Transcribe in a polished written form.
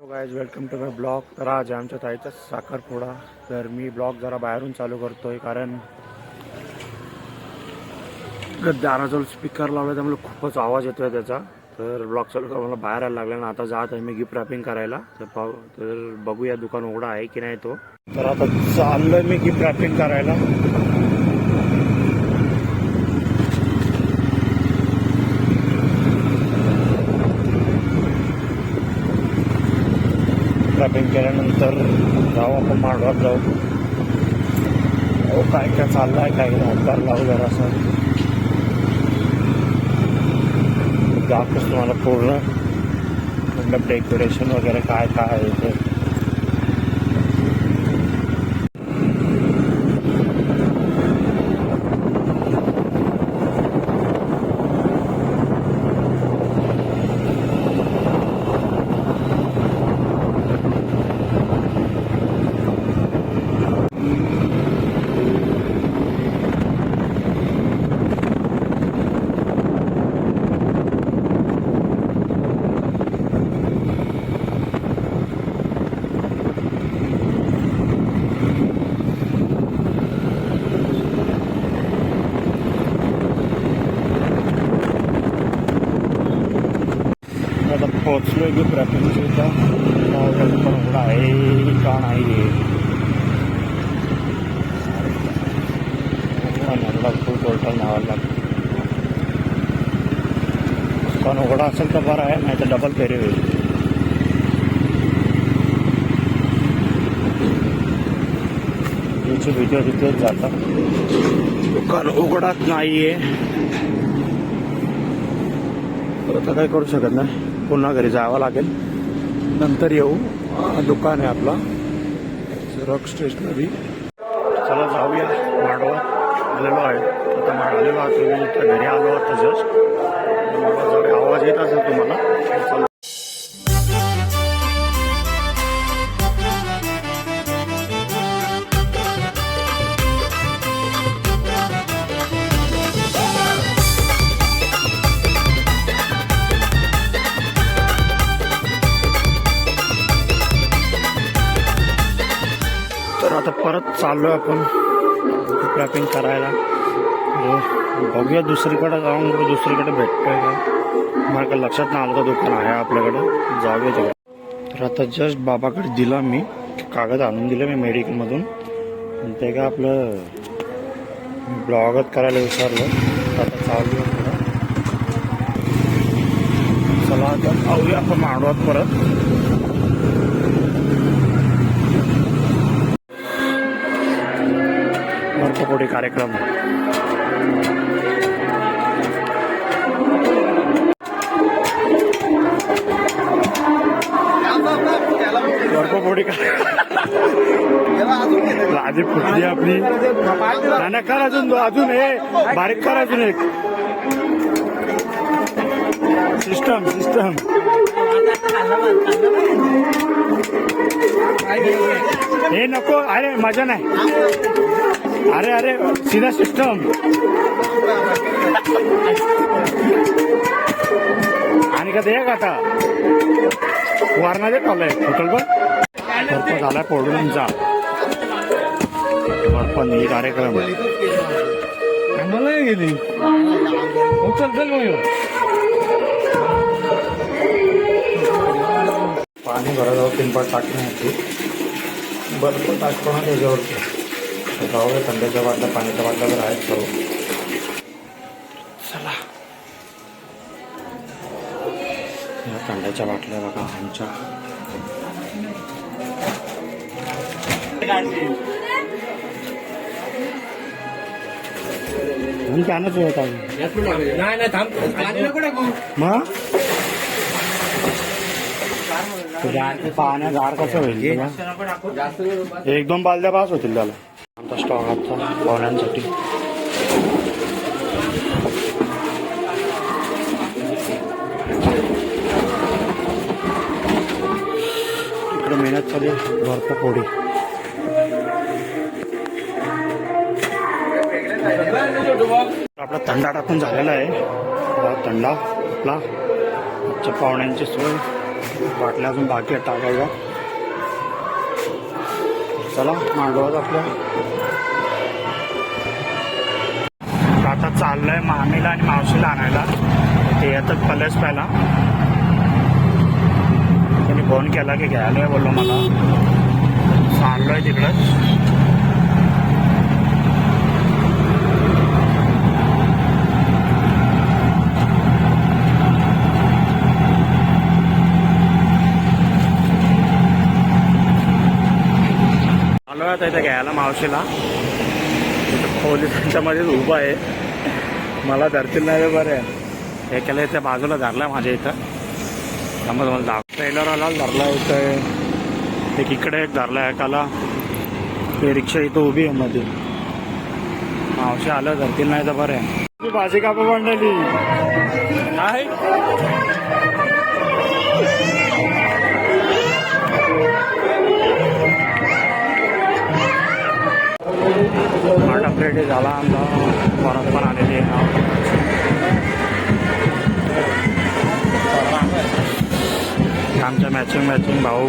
Guys welcome to my blog. तर आज आमच्या ताईचा साखरपुडा, तर मी ब्लॉग जरा बाहेरून चालू करतोय कारण दाराजवळ स्पीकर लावला त्यामुळे खूपच आवाज येतोय त्याचा। तर ब्लॉग चालू करून मला बाहेर यायला लागला ना, आता जात आहे मी गिफ्ट रॅपिंग करायला। तर बघूया दुकान उघडा आहे की नाही तो। तर आता चाललोय मी गिफ्ट रॅपिंग करायला। रॅपिंग केल्यानंतर जाऊ आपण मांडवात जाऊ। काय काय चाललंय काय नंतर लावू जरासं दाखवतो तुम्हाला पूर्ण, मतलब डेकोरेशन वगैरे काय काय आहे ते। आता पोहोचलोय की रॅपिंगच्या इथं पण उघडा आहे का नाही खूप टोटल न्यावं लागतं। पण उघडा असेल तर बरं आहे, नाही तर डबल फेरी होईल। याची व्हिडिओ तिथेच जातात, दुकान उघडत नाहीये। आता काय करू शकत नाही, पुन्हा घरी जावं लागेल, नंतर येऊ। दुकान आहे आपला झेरॉक्स स्टेशनरी। चला जाऊया, मांडवात आलेलो आहे। आता आलेलो आहोत घरी आलो आता जस्ट। आवाज येत असेल तुम्हाला, चला। तर आता परत चाललोय आपण रॅपिंग करायला। बघूया दुसरीकडे जाऊन दुसरीकडे भेटतोय का, मला लक्षात नाही आलं का दुकान आहे आपल्याकडे, जाऊया जाऊ। तर आता जस्ट बाबाकडे दिला मी कागद, आणून दिलं मी मेडिकलमधून। ते का आपलं ब्लॉगच करायला विचारलं। आता चालू आहे, चला आता जाऊया आपण मांडवात परत। बर्फपोडी कार्यक्रम बर्फपोडी आधी फुटली आपली ना, कर अजून हे बारीक कर, अजून एक सिस्टम हे नको, अरे मजा नाही, अरे सीधा सिस्टम। आणि का दे का आता वारणा देत आलंय होटल पण झालाय पडून जा पण ही कार्यक्रम आम्हाला गेली पाणी भरा जाऊ, पिंपळ टाकण्यासाठी बर्फ टाकतो ना त्याच्यावरती। जाऊया, थंड्याच्या बाटल्या पाण्याच्या बाटल्या तर आहेत सर्व। चला, या थंड्याच्या बाटल्या बघा आमच्या। त्यानंच होत मग पाण्या गार कसं होईल, एक दोन बालद्या पास होतील त्याला। आमचा स्टॉक आजचा पाहुण्यांसाठी। इकडे मेहनत चालू बर्फपोडी। आपला थंडा टाकून झालेला आहे, थंडा आपला पाहुण्यांची सोय बाटल्या अजून बाकी आहेत टाकायला. चला मांडवात आपल्या. आता चाललंय मामीला आणि मावशीला आणायला. ते येतात कलश प्यायला. त्यांनी फोन केला की घ्यायला बोललो मला. चाललोय तिकडंच. आलो आता इथे घ्यायला मावशीला. पोलिसांच्या मध्येच उभा आहे. मला धरतील नाही बरं आहे. एकाला इथे बाजूला धरला माझ्या इथं. त्यामुळे मला ट्रेलर आला धरला इथं. एक इकडे एक धरला एकाला. ते रिक्षा इथं उभी आहे मध्ये. मावशी आलं धरतील नाही तर बरं आहे. भाजी कापा मंडळी नाही. स्टार्टअप रेडी झाला आमचा. परत पण आलेली आहे. आमच्या मॅचिंग भाऊ